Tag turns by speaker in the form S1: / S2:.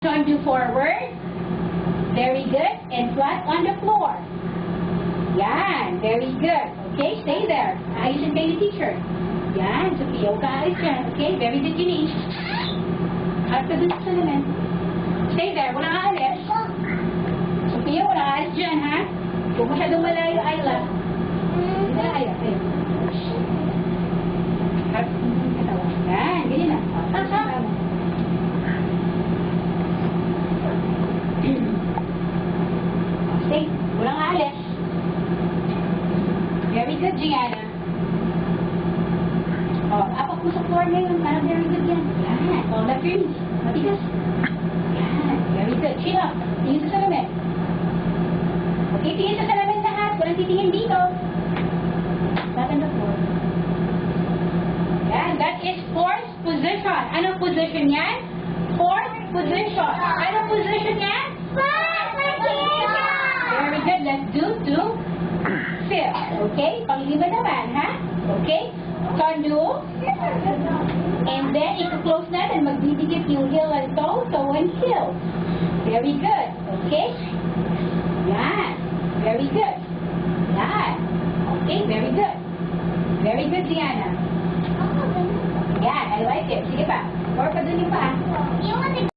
S1: Undo forward. Very good. And flat on the floor. Yan. Very good. Okay, stay there. Ayusin kayo ni teacher. Yan. Sophia, huwag ka alis dyan. Okay, very good, Janine. At ka dun sa salamin. Stay there. Walang aalis. Sophia, walang aalis dyan, ha? Huwag masyadong malayo, Ayla. Malayo. Ayun. Yan. Ganyan na. Stay. Walang aalis. Very good, Gianna. Oh, apak mo sa floor ngayon. Parang very good yan. Yan. Oh, left your knees. Matigas. Yan. Very good. Chin up. Tingin sa salamin. Okay, tingin sa salamin lahat. Walang titingin dito. Flat on the floor. Yan. That is fourth position. Anong position yan? Fourth position. Anong position yan?
S2: Fourth position!
S1: Very good. Let's do fifth. Okay? Pang-lima naman, ha? Okay? Canoe. And then, i-close natin. Magdidikit yung heel and toe and heel. Very good. Okay? Yan. Very good. Yan. Okay, very good. Very good, Diana. Yan, I like it. Sige pa. Or pa dun yung paa.